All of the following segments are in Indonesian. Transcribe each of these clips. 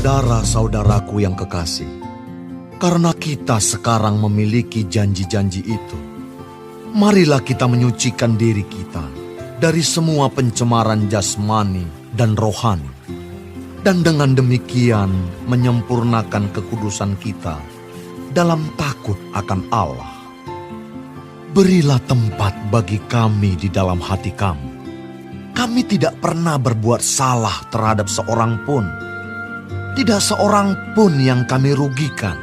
Saudara-saudaraku yang kekasih, karena kita sekarang memiliki janji-janji itu, marilah kita menyucikan diri kita dari semua pencemaran jasmani dan rohani, dan dengan demikian menyempurnakan kekudusan kita dalam takut akan Allah. Berilah tempat bagi kami di dalam hati kamu. Kami tidak pernah berbuat salah terhadap seorang pun. Tidak seorang pun yang kami rugikan,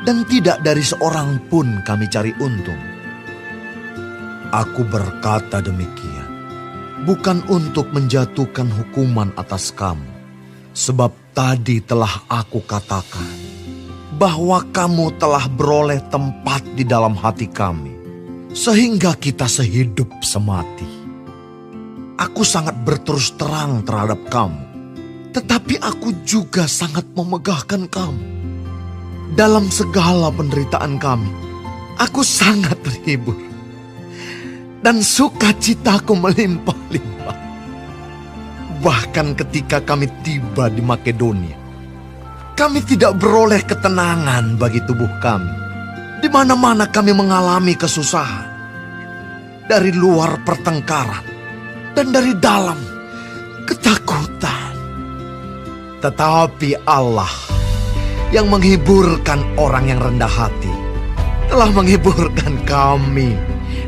dan tidak dari seorang pun kami cari untung. Aku berkata demikian, bukan untuk menjatuhkan hukuman atas kamu, sebab tadi telah aku katakan bahwa kamu telah beroleh tempat di dalam hati kami, sehingga kita sehidup semati. Aku sangat berterus terang terhadap kamu, tetapi aku juga sangat memegahkan kamu. Dalam segala penderitaan kami, aku sangat terhibur, dan sukacitaku melimpah-limpah. Bahkan ketika kami tiba di Makedonia, kami tidak beroleh ketenangan bagi tubuh kami. Di mana-mana kami mengalami kesusahan, dari luar pertengkaran, dan dari dalam ketakutan. Tetapi Allah yang menghiburkan orang yang rendah hati telah menghiburkan kami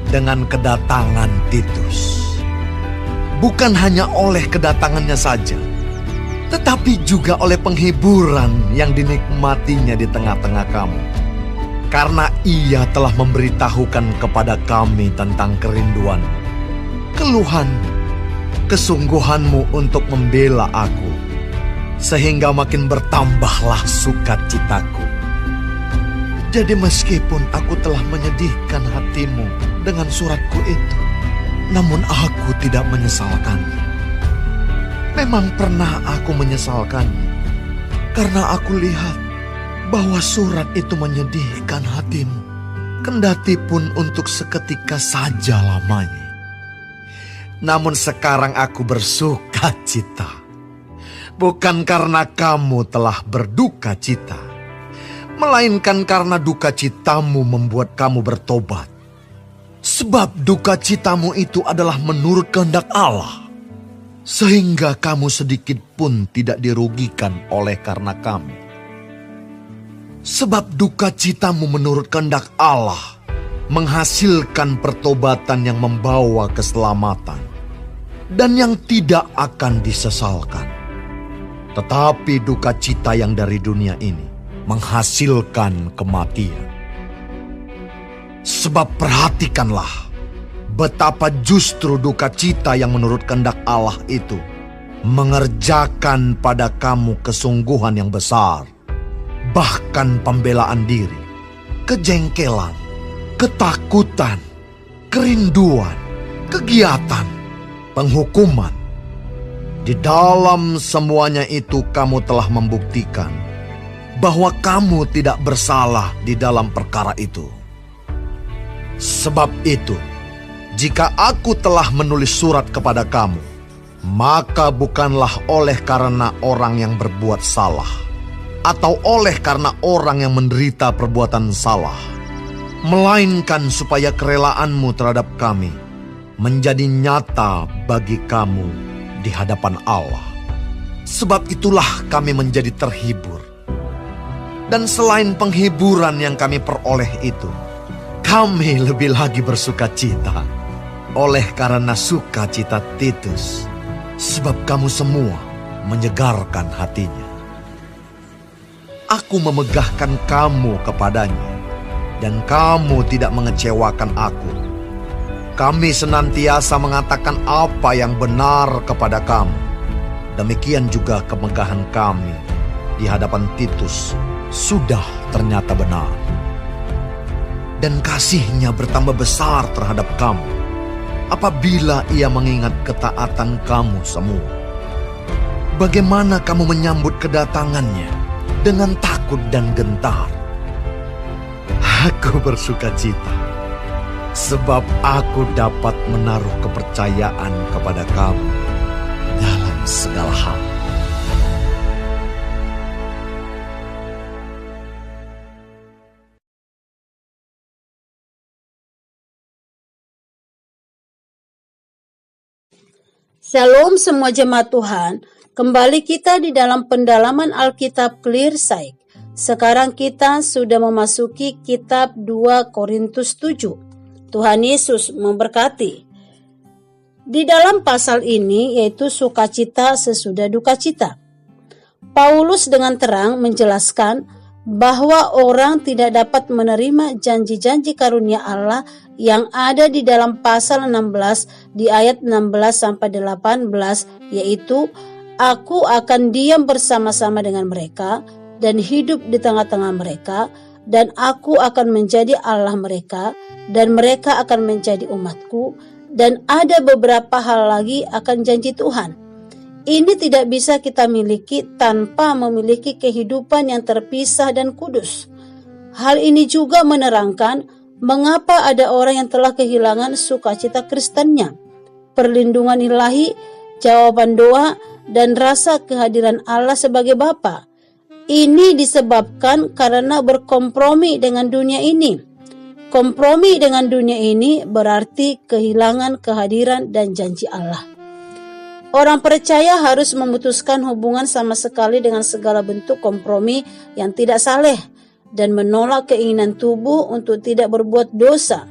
dengan kedatangan Titus. Bukan hanya oleh kedatangannya saja, tetapi juga oleh penghiburan yang dinikmatinya di tengah-tengah kamu. Karena ia telah memberitahukan kepada kami tentang kerinduan, keluhan, kesungguhanmu untuk membela aku, sehingga makin bertambahlah sukacitaku. Jadi meskipun aku telah menyedihkan hatimu dengan suratku itu, namun aku tidak menyesalkannya. Memang pernah aku menyesalkannya, karena aku lihat bahwa surat itu menyedihkan hatimu, kendati pun untuk seketika saja lamanya. Namun sekarang aku bersuka cita, bukan karena kamu telah berduka cita, melainkan karena duka citamu membuat kamu bertobat. Sebab duka citamu itu adalah menurut kehendak Allah, sehingga kamu sedikit pun tidak dirugikan oleh karena kami. Sebab duka citamu menurut kehendak Allah menghasilkan pertobatan yang membawa keselamatan dan yang tidak akan disesalkan. Tetapi duka cita yang dari dunia ini menghasilkan kematian. Sebab perhatikanlah betapa justru duka cita yang menurut kehendak Allah itu mengerjakan pada kamu kesungguhan yang besar, bahkan pembelaan diri, kejengkelan, ketakutan, kerinduan, kegiatan, penghukuman. Di dalam semuanya itu kamu telah membuktikan bahwa kamu tidak bersalah di dalam perkara itu. Sebab itu, jika aku telah menulis surat kepada kamu, maka bukanlah oleh karena orang yang berbuat salah, atau oleh karena orang yang menderita perbuatan salah, melainkan supaya kerelaanmu terhadap kami menjadi nyata bagi kamu di hadapan Allah. Sebab itulah kami menjadi terhibur. Dan selain penghiburan yang kami peroleh itu, kami lebih lagi bersuka cita oleh karena sukacita Titus, sebab kamu semua menyegarkan hatinya. Aku memegahkan kamu kepadanya, dan kamu tidak mengecewakan aku. Kami senantiasa mengatakan apa yang benar kepada kamu. Demikian juga kemegahan kami di hadapan Titus sudah ternyata benar. Dan kasihnya bertambah besar terhadap kamu apabila ia mengingat ketaatan kamu semua. Bagaimana kamu menyambut kedatangannya dengan takut dan gentar. Aku bersuka cita, sebab aku dapat menaruh kepercayaan kepada kamu dalam segala hal. Shalom semua jemaat Tuhan, kembali kita di dalam pendalaman Alkitab Clear Sight. Sekarang kita sudah memasuki kitab 2 Korintus 7. Tuhan Yesus memberkati. Di dalam pasal ini yaitu sukacita sesudah duka cita. Paulus dengan terang menjelaskan bahwa orang tidak dapat menerima janji-janji karunia Allah yang ada di dalam pasal 16 di ayat 16 sampai 18, yaitu aku akan diam bersama-sama dengan mereka dan hidup di tengah-tengah mereka, dan aku akan menjadi Allah mereka dan mereka akan menjadi umatku, dan ada beberapa hal lagi akan janji Tuhan. Ini tidak bisa kita miliki tanpa memiliki kehidupan yang terpisah dan kudus. Hal ini juga menerangkan mengapa ada orang yang telah kehilangan sukacita Kristennya, perlindungan ilahi, jawaban doa, dan rasa kehadiran Allah sebagai Bapa. Ini disebabkan karena berkompromi dengan dunia ini. Kompromi dengan dunia ini berarti kehilangan kehadiran dan janji Allah. Orang percaya harus memutuskan hubungan sama sekali dengan segala bentuk kompromi yang tidak saleh dan menolak keinginan tubuh untuk tidak berbuat dosa.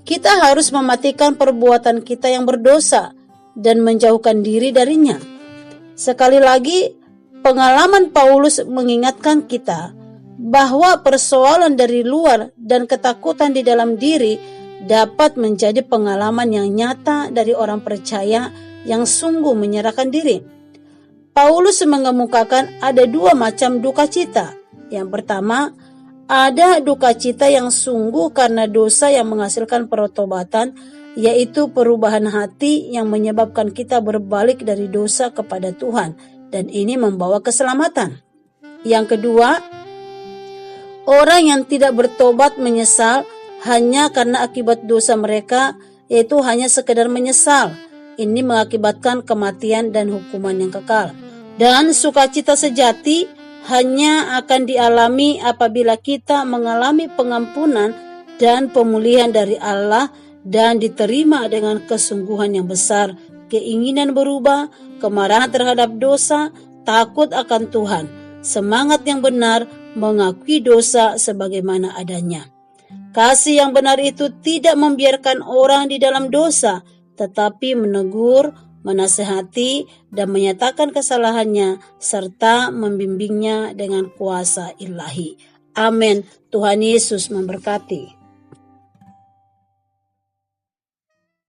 Kita harus mematikan perbuatan kita yang berdosa dan menjauhkan diri darinya. Sekali lagi, pengalaman Paulus mengingatkan kita bahwa persoalan dari luar dan ketakutan di dalam diri dapat menjadi pengalaman yang nyata dari orang percaya yang sungguh menyerahkan diri. Paulus mengemukakan ada dua macam duka cita. Yang pertama, ada duka cita yang sungguh karena dosa yang menghasilkan pertobatan, yaitu perubahan hati yang menyebabkan kita berbalik dari dosa kepada Tuhan, dan ini membawa keselamatan. Yang kedua, orang yang tidak bertobat menyesal hanya karena akibat dosa mereka, yaitu hanya sekedar menyesal. Ini mengakibatkan kematian dan hukuman yang kekal. Dan sukacita sejati hanya akan dialami apabila kita mengalami pengampunan dan pemulihan dari Allah dan diterima dengan kesungguhan yang besar, keinginan berubah, kemarahan terhadap dosa, takut akan Tuhan, semangat yang benar mengakui dosa sebagaimana adanya. Kasih yang benar itu tidak membiarkan orang di dalam dosa, tetapi menegur, menasehati, dan menyatakan kesalahannya, serta membimbingnya dengan kuasa ilahi. Amin. Tuhan Yesus memberkati.